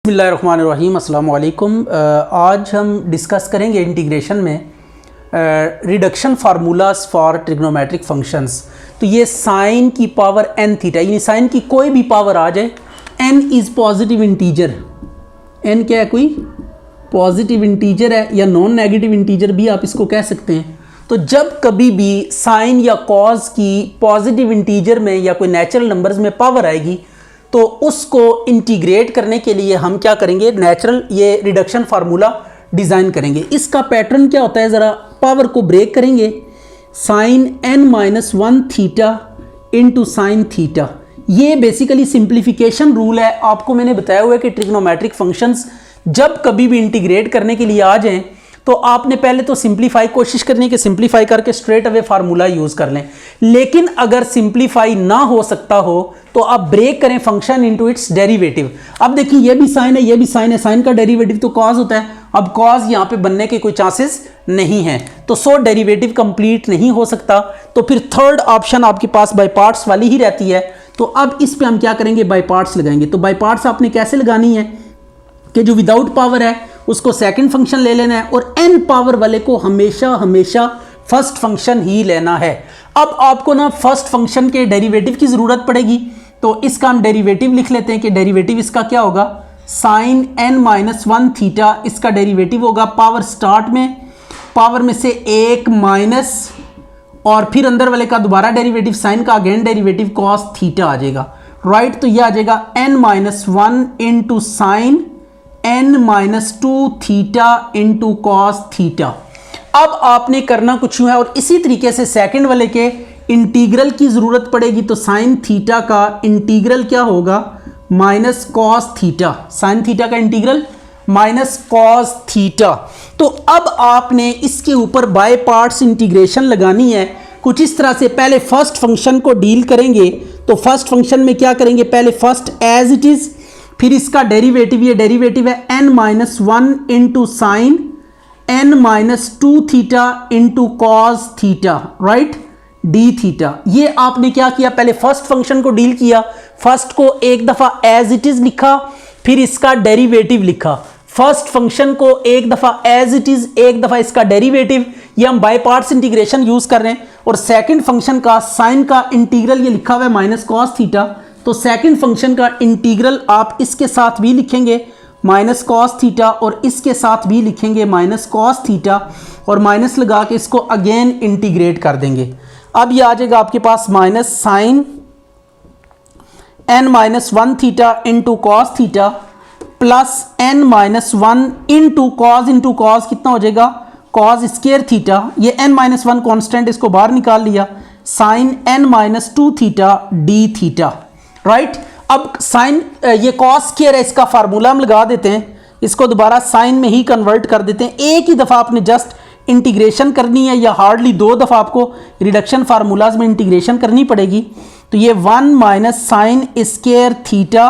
बिस्मिल्लाहिर्रहमानिर्रहीम अस्सलाम वालेकुम। आज हम डिस्कस करेंगे इंटीग्रेशन में reduction formulas for trigonometric functions. तो ये साइन की पावर n थीटा, यानी साइन की कोई भी पावर आ जाए, n is positive integer. n क्या है? कोई पॉजिटिव इंटीजर है या नॉन नेगेटिव इंटीजर भी आप इसको कह सकते हैं। तो जब कभी भी साइन या कॉज की पॉजिटिव इंटीजर में या कोई नेचुरल नंबर्स में पावर आएगी तो उसको इंटीग्रेट करने के लिए हम क्या करेंगे, नेचुरल ये रिडक्शन फार्मूला डिज़ाइन करेंगे। इसका पैटर्न क्या होता है, ज़रा पावर को ब्रेक करेंगे। Sine n-1 theta into sine theta, ये बेसिकली सिंप्लीफिकेशन रूल है। आपको मैंने बताया हुआ है कि ट्रिग्नोमेट्रिक फंक्शंस जब कभी भी इंटीग्रेट करने के लिए आ जाएं तो आपने पहले तो सिंप्लीफाई कोशिश करनी है कि सिंप्लीफाई करके स्ट्रेट अवे फार्मूला यूज़ कर लें। लेकिन अगर सिंप्लीफाई ना हो सकता हो तो आप ब्रेक करें फंक्शन इनटू इट्स डेरिवेटिव। अब देखिए ये भी साइन है, ये भी साइन है, साइन का डेरिवेटिव तो कॉज होता है। अब कॉज यहाँ पे बनने के कोई चांसेस नहीं है, तो सो डेरिवेटिव कंप्लीट नहीं हो सकता। तो फिर थर्ड ऑप्शन आपके पास बाय पार्ट्स वाली ही रहती है। तो अब इस पे हम क्या करेंगे, बाय पार्ट्स लगाएंगे। तो बाय पार्ट्स आपने कैसे लगानी है कि जो विदाउट पावर है उसको सेकंड फंक्शन ले लेना है और n पावर वाले को हमेशा फर्स्ट फंक्शन ही लेना है। अब आपको ना फर्स्ट फंक्शन के डेरिवेटिव की ज़रूरत पड़ेगी, तो इसका हम डेरिवेटिव लिख लेते हैं कि डेरिवेटिव इसका क्या होगा, साइन n-1 थीटा, इसका डेरिवेटिव होगा पावर स्टार्ट में, पावर में से एक माइनस और फिर अंदर वाले का दोबारा डेरिवेटिव, साइन का अगेन डेरिवेटिव कॉस थीटा आ जाएगा, राइट। तो यह आ जाएगा n-1 into sine n-2 theta into cos theta. अब आपने करना कुछ यूं है और इसी तरीके से सेकंड वाले के इंटीग्रल की जरूरत पड़ेगी। तो साइन थीटा का इंटीग्रल क्या होगा, minus cos theta, sine theta का इंटीग्रल माइनस कॉस थीटा। तो अब आपने इसके ऊपर बाय पार्ट्स इंटीग्रेशन लगानी है कुछ इस तरह से। पहले फर्स्ट फंक्शन को डील करेंगे, तो फर्स्ट फंक्शन में क्या करेंगे, पहले फर्स्ट एज इट इज, फिर इसका डेरिवेटिव, ये डेरिवेटिव है n-1 into sine n-2 theta into cos theta, right, D theta. ये आपने क्या किया, पहले फर्स्ट फंक्शन को डील किया, फर्स्ट को एक दफ़ा एज इट इज लिखा, फिर इसका डेरिवेटिव लिखा। फर्स्ट फंक्शन को एक दफ़ा एज इट इज, एक दफ़ा इसका डेरिवेटिव, ये हम बाय पार्ट्स इंटीग्रेशन यूज़ कर रहे हैं। और सेकेंड फंक्शन का साइन का इंटीग्रल ये लिखा हुआ है माइनस कॉस थीटा, तो सेकंड फंक्शन का इंटीग्रल आप इसके साथ भी लिखेंगे माइनस कॉस थीटा और इसके साथ भी लिखेंगे माइनस कॉस थीटा और माइनस लगा के इसको अगेन इंटीग्रेट कर देंगे। अब ये आ जाएगा आपके पास minus sine n-1 theta into cos theta plus n-1 into cos कितना हो जाएगा, कॉस स्क्वायर थीटा। ये n-1 कॉन्स्टेंट, इसको बाहर निकाल लिया, sine n-2 theta D theta, right. अब साइन ये कॉस स्क्वायर है, इसका फार्मूला हम लगा देते हैं, इसको दोबारा साइन में ही कन्वर्ट कर देते हैं। एक ही दफ़ा आपने जस्ट इंटीग्रेशन करनी है या हार्डली दो दफ़ा आपको रिडक्शन फार्मूलाज में इंटीग्रेशन करनी पड़ेगी। तो ये 1 minus sine square theta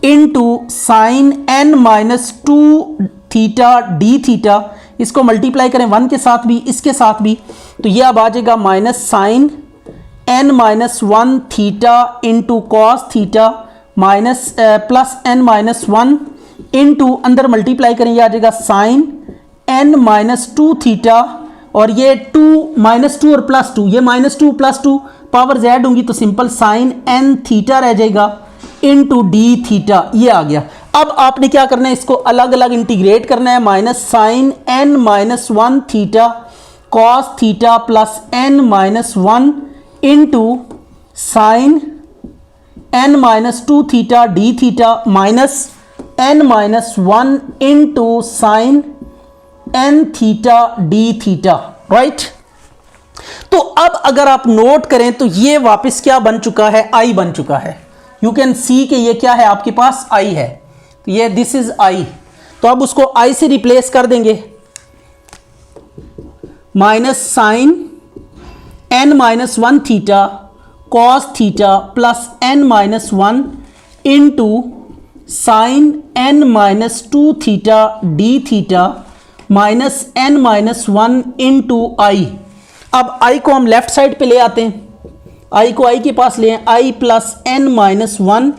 into sine n-2 theta D theta, इसको मल्टीप्लाई करें 1 के साथ भी इसके साथ भी, तो ये अब आ जाएगा minus sine n-1 theta into cos theta minus plus n-1 into अंदर मल्टीप्लाई करें, यह आ जाएगा साइन n-2 थीटा और ये 2 -2 और +2, ये -2 +2 पावर z होंगी तो सिंपल साइन n थीटा रह जाएगा इंटू डी थीटा, ये आ गया। अब आपने क्या करना है, इसको अलग अलग इंटीग्रेट करना है, minus sine n-1 theta cos theta plus n-1 into sine n-2 theta D theta minus n-1 into sine n theta D theta, right. तो अब अगर आप नोट करें तो ये वापस क्या बन चुका है, i बन चुका है। यू कैन सी कि ये क्या है, आपके पास i है, तो ये दिस इज i। तो अब उसको i से रिप्लेस कर देंगे, minus sine n-1 theta cos theta plus n-1 into sine n-2 theta D theta minus n-1 into i। अब i को हम लेफ्ट साइड पे ले आते हैं, i को i के पास ले आए, i plus n-1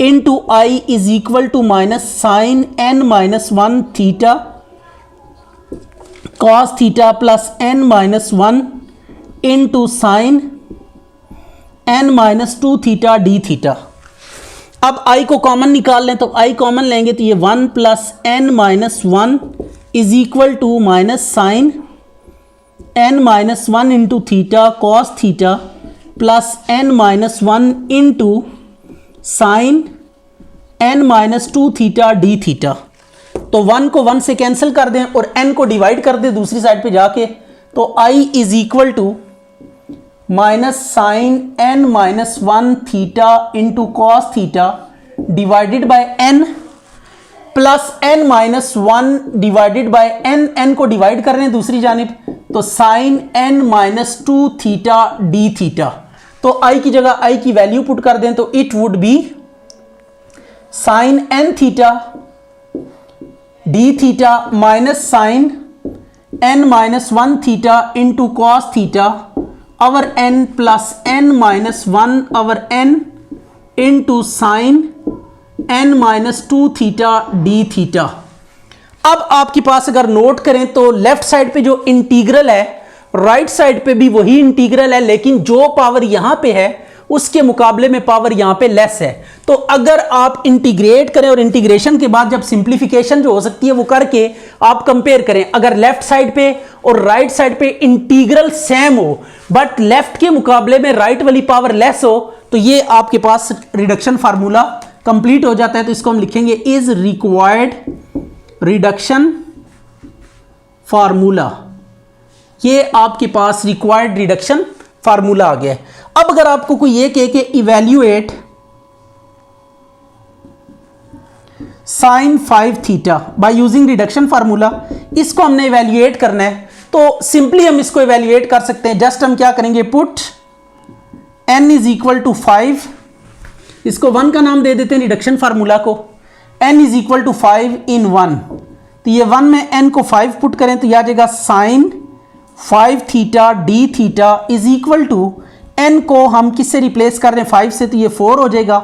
into I is equal to minus sine n minus 1 theta cos theta plus n minus 1 into sine n minus 2 theta D theta. अब आई को कॉमन निकाल लें, तो आई कॉमन लेंगे तो ये 1 plus n minus 1 is equal to minus sine n minus 1 into theta cos theta plus n minus 1 into sine n minus 2 theta D theta. तो 1 को 1 से कैंसिल कर दें और n को डिवाइड कर दें दूसरी साइड पे जाके, तो i is equal to minus sine n minus 1 theta into cos theta divided by n plus n minus 1 divided by n को डिवाइड कर रहे हैं दूसरी जानिब, तो sine n minus 2 theta D theta. तो i की जगह i की वैल्यू पुट कर दें तो it would be sine n theta D theta minus sine n minus 1 theta into cos theta over n plus n minus 1 over n into sine n minus 2 theta D theta. अब आपके पास अगर note करें तो left side पे जो integral है right side पे भी वही इंटीग्रल है, लेकिन जो पावर यहां पे है उसके मुकाबले में पावर यहां पे लेस है। तो अगर आप इंटीग्रेट करें और इंटीग्रेशन के बाद जब सिंप्लीफिकेशन जो हो सकती है वो करके आप कंपेयर करें, अगर लेफ्ट साइड पे और राइट साइड पे इंटीग्रल सेम हो बट लेफ्ट के मुकाबले में राइट वाली पावर लेस हो, तो ये आपके पास रिडक्शन फार्मूला कंप्लीट हो जाता है। तो इसको हम लिखेंगे इज रिक्वायर्ड रिडक्शन फार्मूला। ये आपके पास रिक्वायर्ड रिडक्शन फार्मूला आ गया है। अब अगर आपको कोई ये कहे कि evaluate sine 5 theta by using reduction formula, इसको हमने इवैल्यूएट करना है, तो सिंपली हम इसको इवैल्यूएट कर सकते हैं। जस्ट हम क्या करेंगे, put n is equal to 5, इसको 1 का नाम दे देते हैं रिडक्शन फार्मूला को, n is equal to 5 in 1, तो ये 1 में n को 5 पुट करें तो यह आ जाएगा sine 5 theta D theta is equal to n को हम किससे रिप्लेस कर रहे हैं 5 से, तो ये 4 हो जाएगा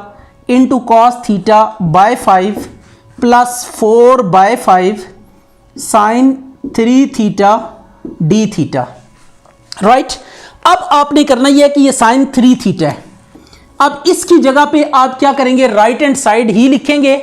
into cos theta by 5 plus 4 by 5 sine 3 theta D theta. Right, अब आपने करना यह है कि ये साइन 3 थीटा है। अब इसकी जगह पे आप क्या करेंगे, राइट हैंड साइड ही लिखेंगे।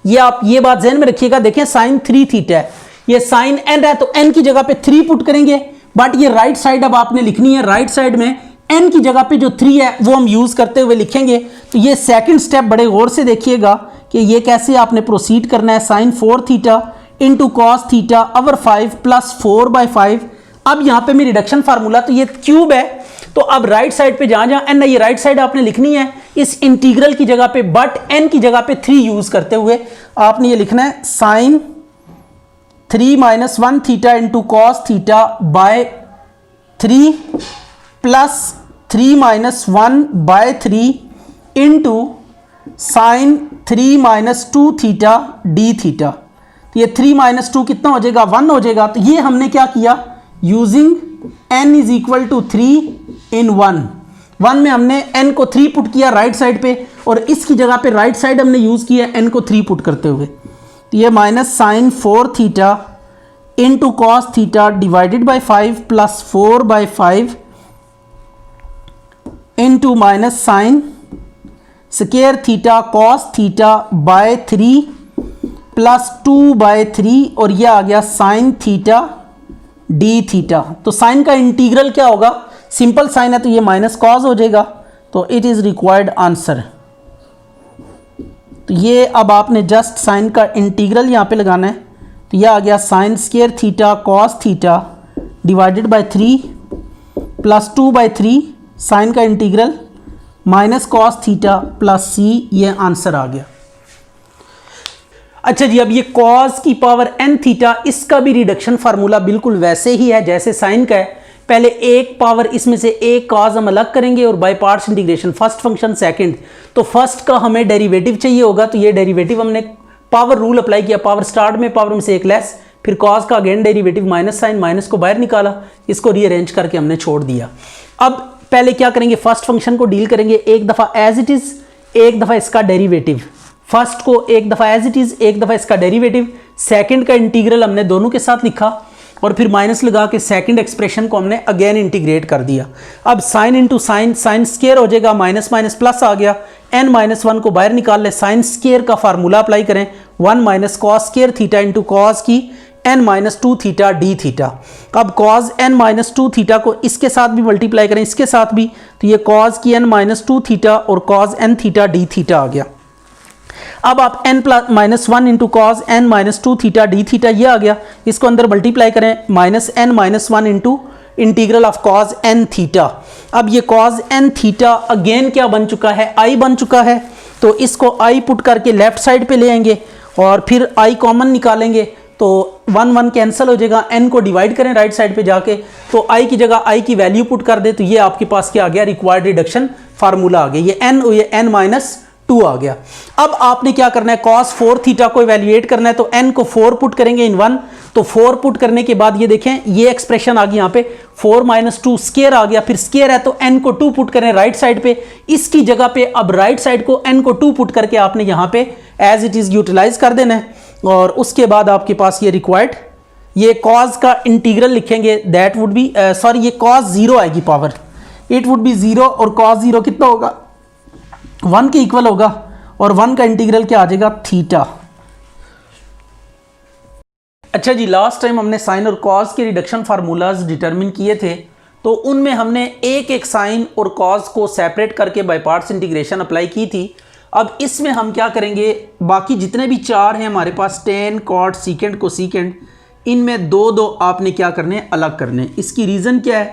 ये आप ये बात ध्यान में रखिएगा, देखें साइन 3 थीटा है, ये साइन n है तो n की जगह पे 3 पुट करेंगे, बट ये राइट साइड अब आपने लिखनी है, राइट साइड में n की जगह पे जो 3 है वो हम यूज करते हुए लिखेंगे। तो ये सेकंड स्टेप बड़े गौर से देखिएगा कि ये कैसे आपने प्रोसीड करना है। Sine 4 theta into cos theta over 5 plus 4 by 5। अब यहाँ पे मेरी रिडक्शन फार्मूला, तो ये क्यूब है, तो अब राइट साइड पे जहां जहां n है ये राइट साइड आपने लिखनी है इस इंटीग्रल की जगह पे, बट n की जगह पे 3 यूज करते हुए आपने ये लिखना है sine 3 minus 1 theta into cos theta by 3 plus 3 minus 1 by 3 into sine 3 minus 2 theta D theta. तो ये 3 माइनस 2 कितना हो जाएगा, 1 हो जाएगा। तो ये हमने क्या किया, using n is equal to 3 in 1 में हमने n को 3 पुट किया राइट साइड पे, और इसकी जगह पे राइट साइड हमने यूज किया n को 3 पुट करते हुए। तो ये minus sine 4 theta into cos theta divided by 5 plus 4 by 5 into minus sine square theta cos theta by 3 plus 2 by 3, और यह आ गया साइन थीटा डी थीटा। तो साइन का इंटीग्रल क्या होगा, सिंपल साइन है तो ये माइनस कॉस हो जाएगा, तो इट इज रिक्वायर्ड आंसर। तो ये अब आपने जस्ट साइन का इंटीग्रल यहाँ पे लगाना है, तो यह आ गया sine square theta cos theta divided by 3 plus 2 by 3 sine का integral minus cos theta plus c, ये आंसर आ गया। अच्छा जी, अब ये कॉस की पावर n थीटा, इसका भी रिडक्शन फार्मूला बिल्कुल वैसे ही है जैसे साइन का है। पहले एक पावर इसमें से एक कॉस हम अलग करेंगे और by parts integration, first function second, तो फर्स्ट का हमें डेरिवेटिव चाहिए होगा, तो ये डेरिवेटिव हमने पावर रूल अप्लाई किया, पावर स्टार्ट में पावर में से एक लेस, फिर कॉस का again derivative minus sine, minus को बाहर निकाला, इसको रीअरेंज करके हमने छोड़ दिया। अब पहले क्या करेंगे, फर्स्ट फंक्शन को डील करेंगे एक दफ़ा एज इट इज़, एक दफ़ा इसका डेरिवेटिव। फर्स्ट को एक दफ़ा एज इट इज़, एक दफ़ा इसका डेरिवेटिव, सेकंड का इंटीग्रल हमने दोनों के साथ लिखा और फिर माइनस लगा के सेकंड एक्सप्रेशन को हमने अगेन इंटीग्रेट कर दिया। अब sine into sine, sine square हो जाएगा, माइनस माइनस प्लस आ गया, n माइनस वन को बाहर निकाल ले, साइन स्केयर का फार्मूला अप्लाई करें, 1 minus cos square theta into cos की n minus two theta D theta. अब cos n minus two theta को इसके साथ भी मल्टीप्लाई करें, इसके साथ भी, तो ये कॉस की n माइनस टू थीटा और cos n theta D theta आ गया। अब आप n plus minus one into cos n minus two theta D theta ये आ गया, इसको अंदर मल्टीप्लाई करें, minus n minus one into integral of cos n theta. अब ये कॉस n थीटा अगेन क्या बन चुका है, i बन चुका है, तो इसको i पुट करके लेफ्ट साइड पे ले आएंगे और फिर i कॉमन निकालेंगे, तो 1 1 कैंसिल हो जाएगा, n को डिवाइड करें राइट साइड पे जाके, तो i की जगह i की वैल्यू पुट कर दे, तो ये आपके पास क्या आ गया, रिक्वायर्ड रिडक्शन फार्मूला आ गया, ये n माइनस 2 आ गया। अब आपने क्या करना है, cos 4 थीटा को इवैल्यूएट करना है, तो n को 4 पुट करेंगे इन 1, तो 4 पुट करने के बाद ये देखें ये एक्सप्रेशन आ गई, यहाँ पे 4 माइनस 2 स्केयर आ गया, फिर स्केयर है तो n को 2 पुट करें राइट साइड पे, इसकी जगह पे अब राइट साइड को n को 2 पुट करके आपने यहाँ पे एज इट इज यूटिलाइज कर देना है, और उसके बाद आपके पास ये रिक्वायर्ड ये cos का इंटीग्रल लिखेंगे, दैट वुड बी सॉरी ये cos 0 आएगी पावर, इट वुड बी 0 और cos 0 कितना होगा, 1 के इक्वल होगा, और 1 का इंटीग्रल क्या आ जाएगा, थीटा। अच्छा जी, लास्ट टाइम हमने साइन और कॉस के रिडक्शन फार्मूलाज डिटरमिन किए थे, तो उनमें हमने एक एक साइन और कॉस को सेपरेट करके बाय पार्ट्स इंटीग्रेशन अप्लाई की थी। अब इसमें हम क्या करेंगे, बाकी जितने भी चार हैं हमारे पास, टेन, कॉट, सीकेंड, कोसीकेंड, इनमें दो दो आपने क्या करने, अलग करने। इसकी रीज़न क्या है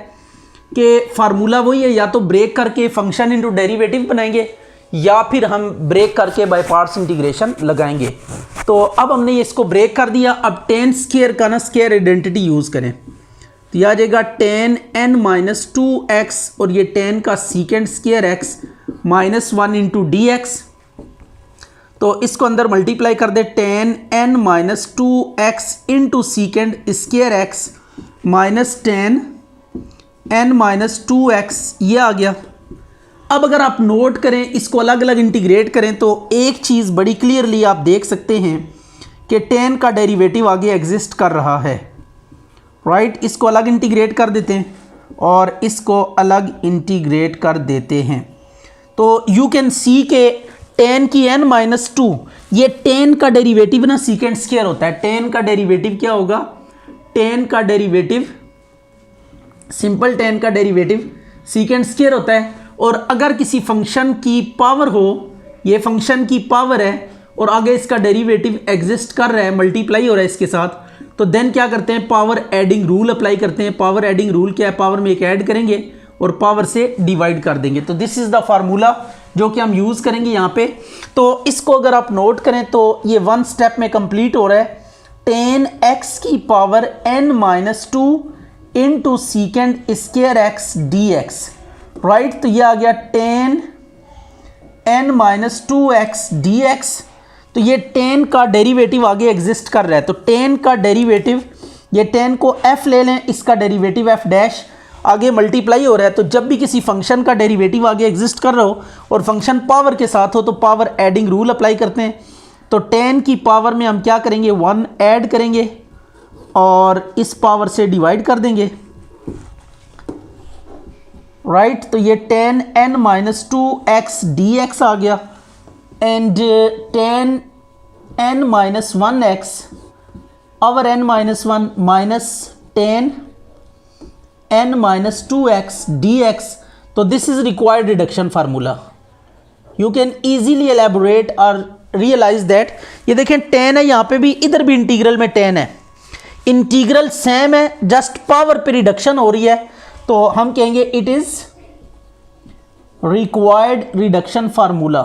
कि फार्मूला वही है, या तो ब्रेक करके फंक्शन इनटू डेरिवेटिव बनाएंगे, या फिर हम ब्रेक करके बाय पार्ट्स इंटीग्रेशन लगाएंगे। तो अब हमने ये इसको ब्रेक कर दिया। अब टेन स्केयर का ना स्केयर आइडेंटिटी यूज़ करें, तो यह आ जाएगा tan n minus two x, और ये टेन का secant square x minus one into d x, तो इसको अंदर मल्टीप्लाई कर दे, tan n minus two x into secant square x minus tan n minus two x, ये आ गया। अब अगर आप नोट करें, इसको अलग अलग इंटीग्रेट करें, तो एक चीज़ बड़ी क्लियरली आप देख सकते हैं कि टेन का डेरिवेटिव आगे एग्जिस्ट कर रहा है, राइट। इसको अलग इंटीग्रेट कर देते हैं और इसको अलग इंटीग्रेट कर देते हैं, तो यू कैन सी के टेन की n माइनस टू, ये टेन का डेरिवेटिव ना सीकेंड स्क्वायर होता है। टेन का डेरिवेटिव क्या होगा, टेन का डेरिवेटिव सिंपल टेन का डेरिवेटिव सीकेंड स्क्वायर होता है। और अगर किसी फंक्शन की पावर हो, ये फंक्शन की पावर है और आगे इसका डेरिवेटिव एग्जिस्ट कर रहा है, मल्टीप्लाई हो रहा है इसके साथ, तो देन क्या करते हैं, पावर एडिंग रूल अप्लाई करते हैं। पावर एडिंग रूल क्या है, पावर में एक ऐड करेंगे और पावर से डिवाइड कर देंगे। तो दिस इज द फार्मूला जो कि हम यूज़ करेंगे यहाँ पे। तो इसको अगर आप नोट करें तो ये वन स्टेप में कंप्लीट हो रहा है, टेन एक्स की power n minus two into secant square x d x, right. तो ये आ गया ten n minus two x d x. तो ये टेन का डेरिवेटिव आगे एग्जिस्ट कर रहा है, तो टेन का डेरिवेटिव, ये टेन को f ले लें, इसका डेरिवेटिव f डैश आगे मल्टीप्लाई हो रहा है। तो जब भी किसी फंक्शन का डेरिवेटिव आगे एग्जिस्ट कर रहा हो और फंक्शन पावर के साथ हो, तो पावर एडिंग रूल अप्लाई करते हैं। तो टेन की पावर में हम क्या करेंगे, 1 ऐड करेंगे और इस पावर से डिवाइड कर देंगे, राइट। तो ये tan n minus two x d x आ गया, and tan n minus one x over n minus one minus tan n minus two x d x. तो this is required reduction formula. You can easily elaborate और realize that, ये देखें ten है, यहाँ पे भी, इधर भी इंटीग्रल में टेन है, इंटीग्रल सेम है, जस्ट पावर पे रिडक्शन हो रही है। तो हम कहेंगे it is required reduction formula.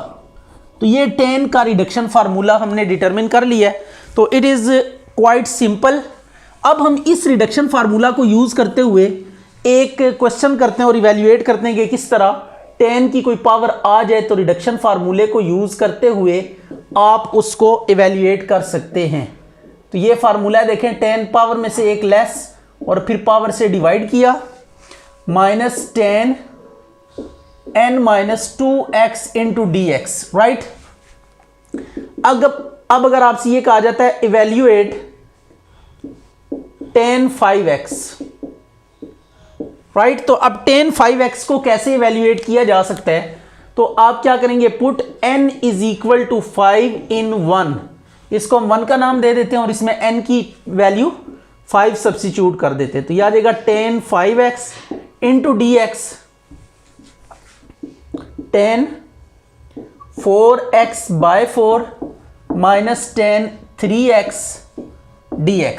तो ये टेन का रिडक्शन फार्मूला हमने डिटरमिन कर लिया है, तो इट इज क्वाइट सिंपल। अब हम इस रिडक्शन फार्मूला को यूज करते हुए एक क्वेश्चन करते हैं और इवेल्युएट करते हैं कि किस तरह टेन की कोई पावर आ जाए तो रिडक्शन फार्मूले को यूज करते हुए आप उसको इवेल्युएट कर सकते हैं। तो ये फार्मूला देखें, टेन पावर में से एक लेस और फिर पावर से डिवाइड किया, minus tan n minus two x into d x, right. अब अगर आपसे ये कहा जाता है इवेल्युएट tan 5x, राइट, तो अब tan 5x को कैसे इवेल्युएट किया जा सकता है, तो आप क्या करेंगे, put n is equal to 5 in 1, इसको हम 1 का नाम दे देते हैं और इसमें n की वैल्यू 5 सब्स्टिट्यूट कर देते हैं, तो यह आ जाएगा tan 5x into dx, tan 4x by 4 minus tan 3x dx,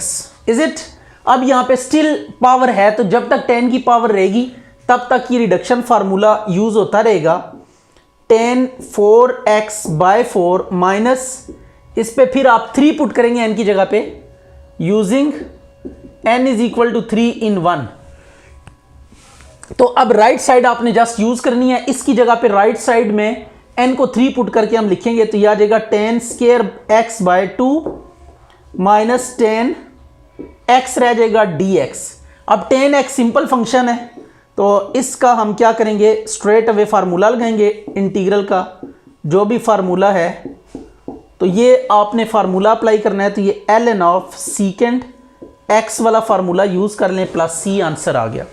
is it. अब यहां पे स्टिल पावर है, तो जब तक tan की पावर रहेगी तब तक ये रिडक्शन फार्मूला यूज होता रहेगा, tan 4x बाय 4 माइनस इस पे फिर आप 3 पुट करेंगे n की जगह पे, using n is equal to 3 in 1। तो अब राइट साइड आपने जस्ट यूज करनी है, इसकी जगह पे राइट साइड में n को 3 पुट करके हम लिखेंगे, तो यह आ जाएगा tan square x by 2 minus tan x रह जाएगा dx। अब tan x सिंपल फंक्शन है, तो इसका हम क्या करेंगे, स्ट्रेट अवे फार्मूला लगाएंगे इंटीग्रल का, जो भी फार्मूला है तो ये आपने फार्मूला अप्लाई करना है, तो ये ln ऑफ सीकेंड x वाला फार्मूला यूज कर लें, प्लस c आंसर आ गया।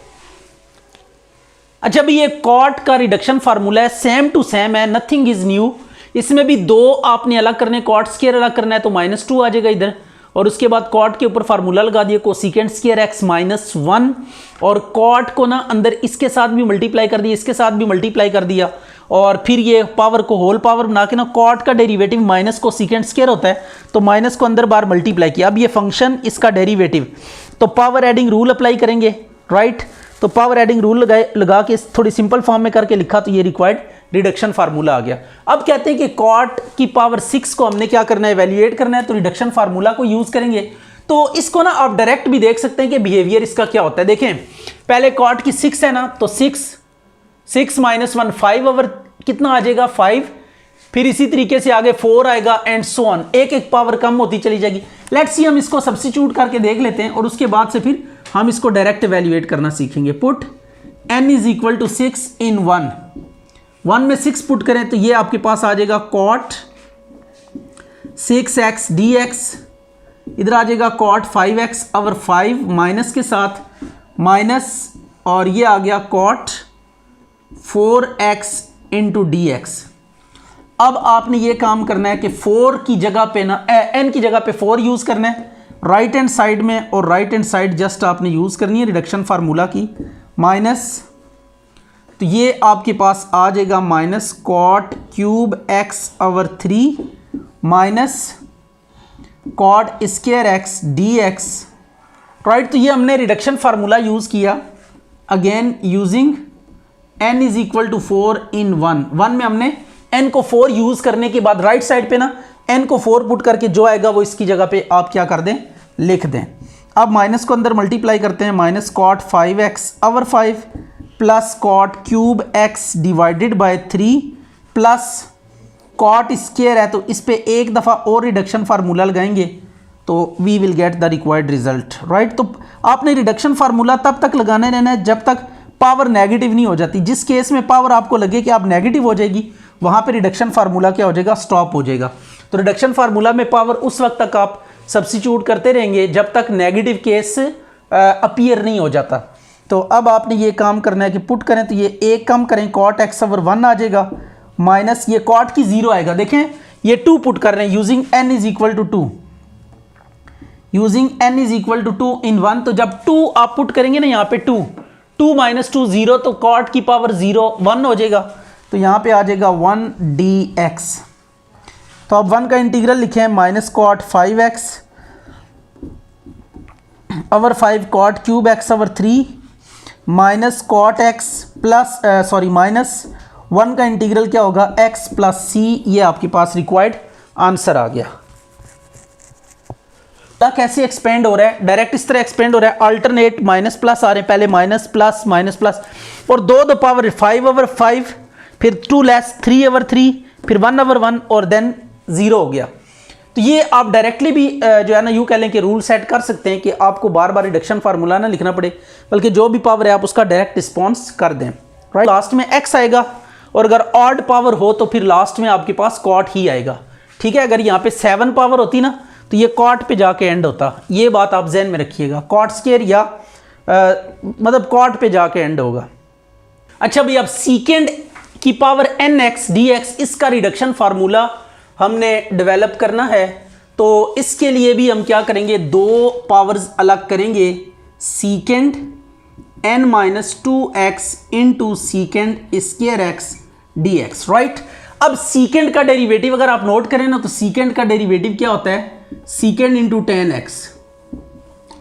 अच्छा, अभी ये कॉट का रिडक्शन फार्मूला है, सेम टू सेम है, नथिंग इज न्यू। इसमें भी दो आपने अलग करने, कॉट स्क्वायर अलग करना है तो -2 आ जाएगा इधर, और उसके बाद कॉट के ऊपर फार्मूला लगा दिया कोसेकेंट स्क्वायर x -1, और कॉट को ना अंदर इसके साथ भी मल्टीप्लाई कर दिया, इसके साथ भी मल्टीप्लाई कर दिया, और फिर ये पावर को होल पावर बना के ना, कॉट का डेरिवेटिव माइनस कोसेकेंट स्क्वायर होता है, तो माइनस को अंदर बार मल्टीप्लाई किया। अब ये फंक्शन, इसका डेरिवेटिव, तो पावर एडिंग रूल अप्लाई करेंगे, राइट, तो पावर एडिंग रूल लगा के थोड़ी सिंपल फॉर्म में करके लिखा, तो ये रिक्वायर्ड रिडक्शन फार्मूला आ गया। अब कहते हैं कि कॉट की पावर 6 को हमने क्या करना है, इवैल्यूएट करना है, तो रिडक्शन फार्मूला को यूज करेंगे। तो इसको ना आप डायरेक्ट भी देख सकते हैं कि बिहेवियर इसका क्या होता है। देखें, पहले कॉट की 6 है ना, तो 6 माइनस 1 5 ओवर कितना आ जाएगा 5, फिर इसी तरीके से आगे 4 आएगा एंड सो ऑन, एक एक पावर कम होती चली जाएगी। लेट्स सी हम इसको सब्स्टिट्यूट करके देख लेते हैं, और उसके बाद से फिर हम इसको डायरेक्ट इवैल्यूएट करना सीखेंगे। Put n is equal to 6 in 1 में 6 पुट करें, तो ये आपके पास आ जाएगा कॉट 6x dx, इधर आ जाएगा कॉट 5x ओवर 5 माइनस के साथ माइनस, और ये आ गया कॉट 4x इंटू dx। अब आपने ये काम करना है कि 4 की जगह पे ना n की जगह पे 4 यूज करना है राइट हैंड साइड में, और राइट हैंड साइड जस्ट आपने यूज करनी है रिडक्शन फार्मूला की, माइनस, तो ये आपके पास आ जाएगा minus cot cube x over 3 minus cot square x dx, right. तो ये हमने रिडक्शन फार्मूला यूज किया, again using n is equal to 4 in 1 में हमने n को 4 यूज करने के बाद राइट साइड पे ना n को 4 पुट करके जो आएगा वो इसकी जगह पे आप क्या कर दें, लिख दें। अब माइनस को अंदर मल्टीप्लाई करते हैं, minus cot 5x over 5 plus cot cube x divided by 3 plus cot square है, तो इस पे एक दफ़ा और रिडक्शन फार्मूला लगाएंगे, तो we will get the required result, right. तो आपने रिडक्शन फार्मूला तब तक लगाने रहना है जब तक पावर नेगेटिव नहीं हो जाती। जिस केस में पावर आपको लगे कि आप नेगेटिव हो जाएगी, वहाँ पे रिडक्शन फार्मूला क्या हो जाएगा, स्टॉप हो जाएगा। तो रिडक्शन फार्मूला में पावर उस वक्त तक आप सब्स्टिट्यूट करते रहेंगे जब तक नेगेटिव केस अपीयर नहीं हो जाता। तो अब आपने ये काम करना है कि पुट करें, तो ये एक कम करें, कॉट x ओवर 1 आ जाएगा, माइनस ये कॉट की 0 आएगा। देखें, ये 2 पुट कर रहे हैं using n is equal to 2, using n is equal to 2 in 1। तो जब 2 आप पुट करेंगे ना, यहाँ पे 2 माइनस 2 0, तो कॉट की पावर 0 1 हो जाएगा, तो यहाँ पे आ जाएगा 1 dx। तो अब 1 का इंटीग्रल लिखे हैं, minus cot 5x over 5 cot cube x over 3 minus cot x plus minus 1 का इंटीग्रल क्या होगा, x प्लस c। ये आपके पास रिक्वायर्ड आंसर आ गया। कैसे एक्सपेंड हो रहा है, डायरेक्ट इस तरह एक्सपेंड हो रहा है, अल्टरनेट माइनस प्लस आ रहे हैं, पहले माइनस प्लस, और 2 पावर 5 ओवर 5, फिर 2 लेस 3 ओवर 3, फिर 1 ओवर 1, और देन 0 हो गया। तो ये आप डायरेक्टली भी जो है ना, यूँ कह लें कि रूल सेट कर सकते हैं कि आपको बार बार रिडक्शन फार्मूला ना लिखना पड़े, बल्कि जो भी पावर है आप उसका डायरेक्ट रिस्पॉन्स कर दें, राइट। लास्ट में x आएगा, और अगर ऑड पावर हो तो फिर लास्ट में आपके पास कॉट ही आएगा, ठीक है। अगर यहाँ पे 7 पावर होती ना तो ये कॉट पे जाके एंड होता, ये बात आप जहन में रखिएगा, कॉट स्क्वायर या मतलब कॉट पे जाके एंड होगा। अच्छा भाई, अब सीकेंड की पावर nx dx इसका रिडक्शन फार्मूला हमने डेवलप करना है, तो इसके लिए भी हम क्या करेंगे, दो पावर्स अलग करेंगे, सीकेंड n-2x into secant square x dx, right. अब सीकेंड का डेरिवेटिव अगर आप नोट करें ना तो सीकेंड का डेरिवेटिव क्या होता है, सीकेंड into tan x,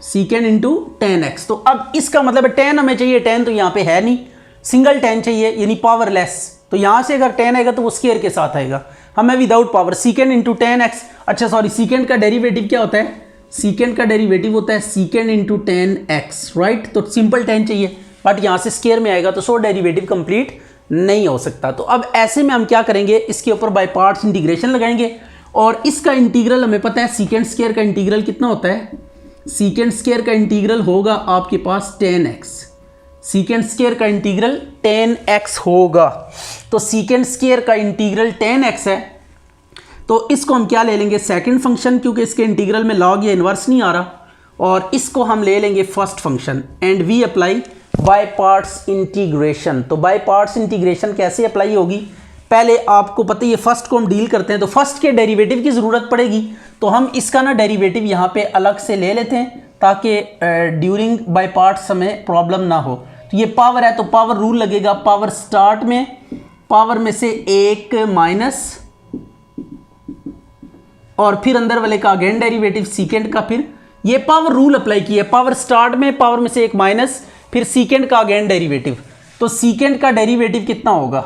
सीकेंड into tan x. तो अब इसका मतलब है टेन हमें चाहिए, टेन तो यहाँ पे है नहीं, सिंगल टेन चाहिए यानी पावरलेस, तो यहाँ से अगर टेन आएगा तो वो स्क्वायर के साथ आएगा, हमें without power, सीकेंड into tan x. अच्छा सॉरी, सीकेंड का डेरिवेटिव क्या होता है, सीकेंड का डेरिवेटिव होता है सीकेंड इंटू टेन एक्स, राइट। तो सिंपल टेन चाहिए बट यहाँ से स्क्वायर में आएगा तो सो डेरिवेटिव कंप्लीट नहीं हो सकता। तो अब ऐसे में हम क्या करेंगे, इसके ऊपर बाय पार्ट्स इंटीग्रेशन लगाएंगे और इसका इंटीग्रल हमें पता है, सीकेंड स्क्वायर का इंटीग्रल कितना होता है, सीकेंड स्क्वायर का इंटीग्रल होगा आपके पास 10x, सीकेंड स्क्वायर का इंटीग्रल 10x होगा। तो सीकेंड स्क्वायर का इंटीग्रल 10x है, तो इसको हम क्या ले लेंगे, सेकंड फंक्शन, क्योंकि इसके इंटीग्रल में लॉग या इन्वर्स नहीं आ रहा, और इसको हम ले लेंगे first function and we apply by parts integration. तो बाय पार्ट्स इंटीग्रेशन कैसे अप्लाई होगी, पहले आपको पता ही है फर्स्ट को हम डील करते हैं तो फर्स्ट के डेरिवेटिव की ज़रूरत पड़ेगी, तो हम इसका ना डेरिवेटिव यहाँ पे अलग से ले लेते हैं ताकि ड्यूरिंग बाय पार्ट्स हमें प्रॉब्लम ना हो। तो ये पावर है तो पावर रूल लगेगा, पावर स्टार्ट में पावर में से एक माइनस और फिर अंदर वाले का अगेन डेरिवेटिव सीकेंड का, फिर ये पावर रूल अप्लाई किया, पावर स्टार्ट में पावर में से एक माइनस फिर सीकेंड का अगेन डेरिवेटिव। तो सीकेंड का डेरिवेटिव कितना होगा,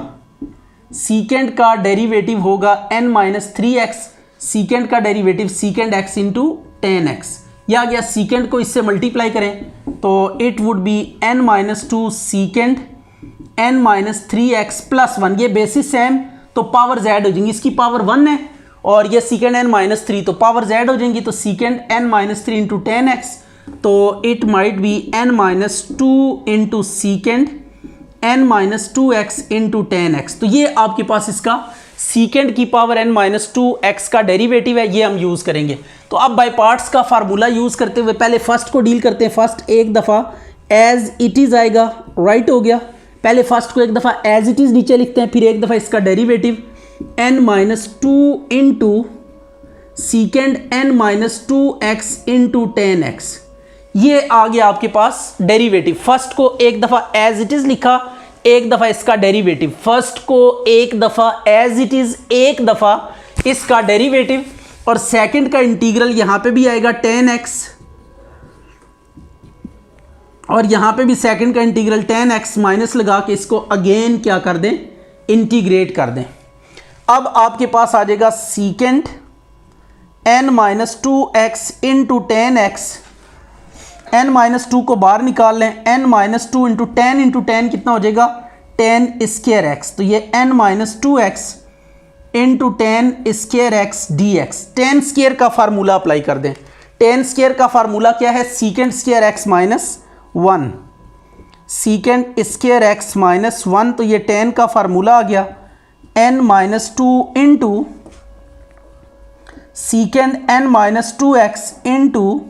सीकेंड का डेरिवेटिव होगा n-3x, सीकेंड का डेरिवेटिव सीकेंड x इंटू 10x, यह आ गया। सीकेंड को इससे मल्टीप्लाई करें तो it would B n-2 सीकेंड n-3x plus 1, ये बेसिस सेम तो पावर z हो जाएंगी, इसकी पावर 1 है और ये सीकेंड n-3 तो पावर z हो जाएंगी, तो सीकेंड n-3 इंटू 10x, तो it might be n-2 into सीकेंड n-2x into 10x। तो ये आपके पास इसका सीकेंड की पावर n-2x का डेरिवेटिव है, ये हम यूज़ करेंगे। तो अब बाय पार्ट्स का फार्मूला यूज़ करते हुए पहले फर्स्ट को डील करते हैं, फर्स्ट एक दफ़ा एज इट इज़ आएगा, राइट हो गया, पहले फर्स्ट को एक दफ़ा एज इट इज़ नीचे लिखते हैं, फिर एक दफ़ा इसका derivative n-2 into सीकेंड n-2x into 10x, ये आ गया आपके पास डेरिवेटिव। फर्स्ट को एक दफ़ा एज इट इज़ लिखा, एक दफ़ा इसका डेरिवेटिव, फर्स्ट को एक दफ़ा एज इट इज़, एक दफ़ा इसका डेरिवेटिव, और सेकंड का इंटीग्रल यहाँ पे भी आएगा 10x और यहाँ पे भी सेकंड का इंटीग्रल 10x, माइनस लगा के इसको अगेन क्या कर दें, इंटीग्रेट कर दें। अब आपके पास आ जाएगा सीकेंड n-2x इंटू 10x, n-2 को बाहर निकाल लें, n-2 इंटू 10 कितना हो जाएगा 10 स्क्वायर एक्स, तो ये n-2x into 10 square x dx, 10 square का फार्मूला अप्लाई कर दें। 10 स्क्वायर का फार्मूला क्या है, secant square x minus 1, secant square x minus 1, तो ये 10 का फार्मूला आ गया n-2 into सीकेंड n-2x into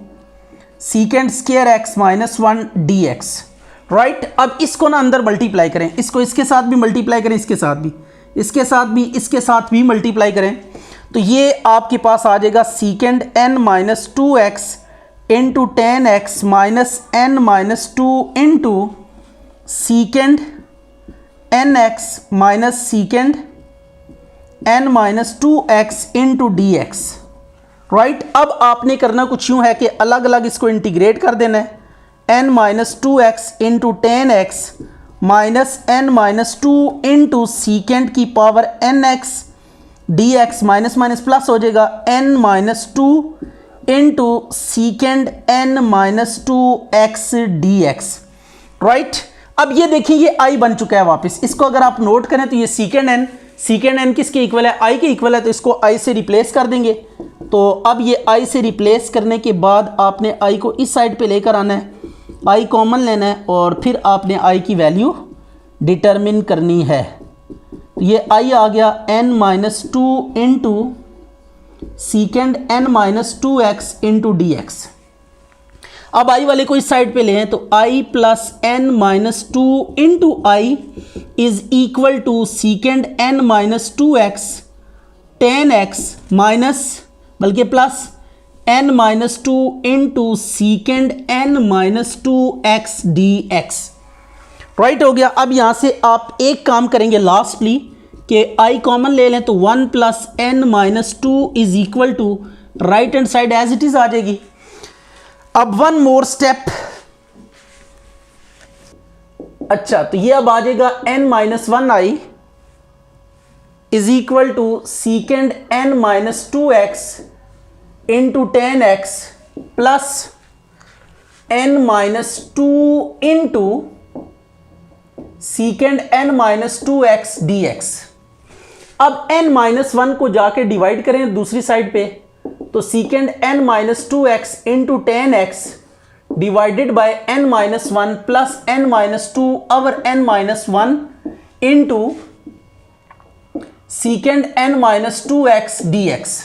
secant square x minus 1 dx, right. अब इसको ना अंदर मल्टीप्लाई करें, इसको इसके साथ भी मल्टीप्लाई करें, इसके साथ भी, इसके साथ भी, इसके साथ भी मल्टीप्लाई करें, तो ये आपके पास आ जाएगा सीकेंड n-2x into 10x minus n-2 into सीकेंड nx minus सीकेंड n-2x into dx, right. अब आपने करना कुछ यूँ है कि अलग अलग इसको इंटीग्रेट कर देना है, n-2x into 10x minus n-2 into सीकेंड की power nx dx, minus minus plus हो जाएगा n-2 into सीकेंड n-2x dx, right. अब ये देखिए ये i बन चुका है वापस, इसको अगर आप नोट करें तो ये सीकेंड n किसके इक्वल है, i के इक्वल है, तो इसको i से रिप्लेस कर देंगे। तो अब ये i से रिप्लेस करने के बाद आपने i को इस साइड पे लेकर आना है, i कॉमन लेना है और फिर आपने i की वैल्यू डिटरमिन करनी है। तो ये i आ गया n-2 into secant n minus 2x into d x. अब i वाले को इस साइड पे ले हैं तो i plus n minus 2 into I is equal to secant n minus 2x tan x minus बल्कि plus n minus 2 into secant n minus 2x D x. Right हो गया। अब यहाँ से आप एक काम करेंगे लास्टली कि i कॉमन ले लें तो 1 plus n minus 2 is equal to right hand side as it is आ जाएगी। अब वन मोर स्टेप, अच्छा तो ये अब आ जाएगा n minus 1i is equal to secant n minus 2x into tan x plus n minus 2 into secant n minus 2x D x. अब n माइनस 1 को जाके डिवाइड करें दूसरी साइड पे तो secant n minus 2x into tan x divided by n minus 1 plus n minus 2 over n minus 1 into secant n minus 2x D x.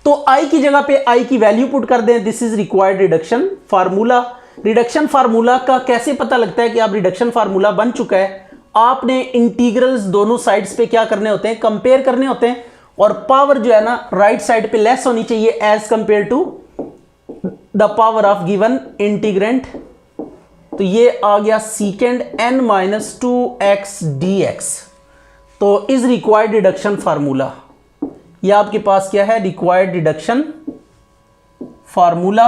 तो i की जगह पे i की वैल्यू पुट कर दें। This is required reduction formula. Reduction formula का कैसे पता लगता है कि आप रिडक्शन फार्मूला बन चुका है? आपने इंटीग्रल्स दोनों साइड्स पे क्या करने होते हैं, कंपेयर करने होते हैं, और पावर जो है ना राइट साइड पे लेस होनी चाहिए as compare to the power of given integrant. तो ये आ गया secant n minus 2x D x. तो इज रिक्वायर्ड रिडक्शन फार्मूला। यह आपके पास क्या है, रिक्वायर्ड रिडक्शन फार्मूला।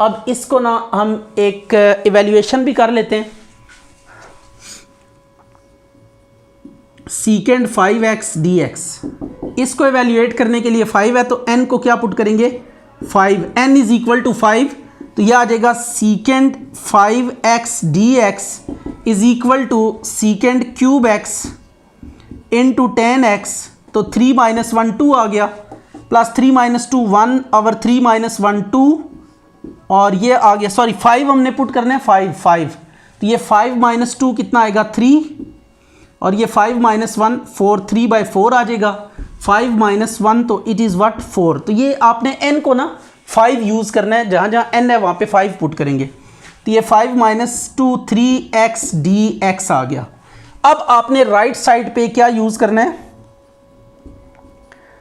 अब इसको ना हम एक इवैल्यूएशन भी कर लेते हैं। सीकेंड 5x डी एक्स, इसको इवैल्यूएट करने के लिए 5 है तो n को क्या पुट करेंगे 5, n इज इक्वल टू 5। तो यह आ जाएगा secant 5x D x is equal to secant cube x into tan x. तो 3 माइनस 1 2 आ गया, प्लस 3 माइनस 2 1 ओवर 3 माइनस 1 2, और ये आ गया, सॉरी 5 हमने पुट करना है 5। तो ये 5 माइनस 2 कितना आएगा 3, और ये 5 माइनस 1 4, 3 बाई 4 आ जाएगा। 5 माइनस 1 तो इट इज़ व्हाट 4। तो ये आपने n को ना 5 यूज़ करना है, जहाँ जहाँ n है वहाँ पे 5 पुट करेंगे। तो ये 5 माइनस 2 3x डी एक्स आ गया। अब आपने राइट साइड पे क्या यूज़ करना है,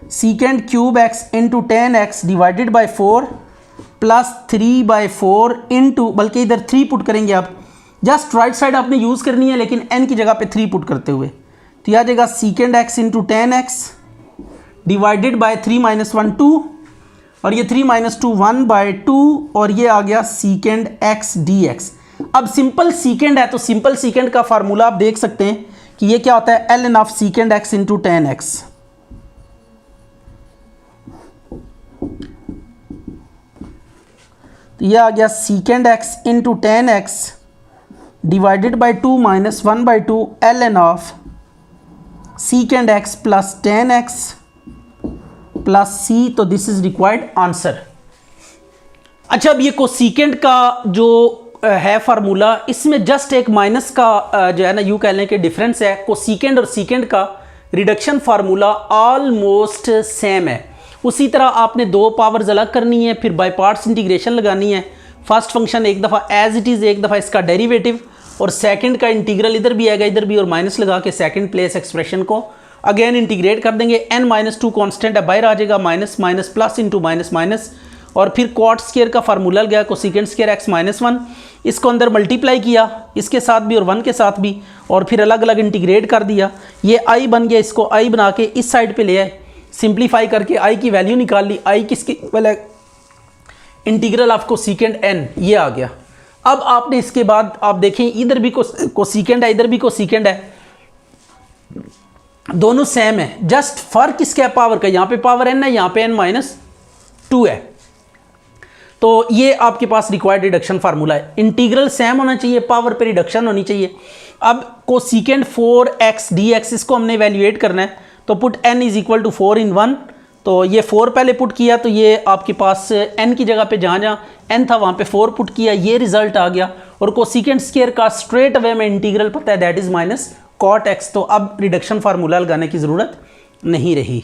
सीकेंड cube x into tan x divided by 4 plus 3 by 4 into, बल्कि इधर 3 पुट करेंगे आप, जस्ट राइट साइड आपने यूज़ करनी है लेकिन n की जगह पे 3 पुट करते हुए। तो यह आ जाएगा सीकेंड x into tan x divided by 3 minus 1 2, और ये 3 माइनस 2 1 बाई 2, और ये आ गया सीकेंड x डी एक्स। अब सिंपल सीकेंड है तो सिंपल सीकेंड का फार्मूला आप देख सकते हैं कि ये क्या होता है, ln of secant x into tan x. तो यह आ गया secant x into tan x divided by 2 minus 1 by 2 ln of secant x plus tan x plus c. तो दिस इज रिक्वायर्ड आंसर। अच्छा, अब ये कोसीकेंड का जो है फार्मूला, इसमें जस्ट एक माइनस का जो है ना यूँ कह लें कि डिफरेंस है। कोसीकेंड और सीकेंड का रिडक्शन फार्मूला ऑलमोस्ट सेम है। उसी तरह आपने दो पावर्स अलग करनी है, फिर बाय पार्ट्स इंटीग्रेशन लगानी है। फर्स्ट फंक्शन एक दफ़ा एज इट इज़, एक दफ़ा इसका डेरिवेटिव, और सेकंड का इंटीग्रल इधर भी आएगा इधर भी, और माइनस लगा के सेकंड प्लेस एक्सप्रेशन को अगेन इंटीग्रेट कर देंगे। n माइनस 2 कॉन्स्टेंट है, बाहर आ जाएगा minus minus plus into minus minus, और फिर कॉट स्क्वायर का फार्मूला लगा कोसेकेंड स्क्वायर x माइनस 1, इसको अंदर मल्टीप्लाई किया इसके साथ भी और 1 के साथ भी, और फिर अलग अलग इंटीग्रेट कर दिया। ये i बन गया, इसको i बना के इस साइड पे ले आए, सिंप्लीफाई करके i की वैल्यू निकाल ली। i किसकी वाला इंटीग्रल ऑफ कोसेकेंड n, ये आ गया। अब आपने इसके बाद आप देखें इधर भी कोसेकेंड है इधर भी कोसेकेंड है, दोनों सेम है, जस्ट फर्क किसका है, पावर का। यहाँ पे पावर n है, यहाँ पे n माइनस 2 है। तो ये आपके पास रिक्वायर्ड रिडक्शन फार्मूला है। इंटीग्रल सेम होना चाहिए, पावर पे रिडक्शन होनी चाहिए। अब कोसेकेंड 4x dx इसको हमने इवैल्यूएट करना है, तो put n is equal to 4 in 1। तो ये 4 पहले पुट किया, तो ये आपके पास n की जगह पे जहाँ जहाँ n था वहाँ पे 4 पुट किया, ये रिजल्ट आ गया। और कोसेकेंड स्क्वायर का स्ट्रेट अवे में इंटीग्रल पता है, that is minus cot x। तो अब रिडक्शन फार्मूला लगाने की ज़रूरत नहीं रही।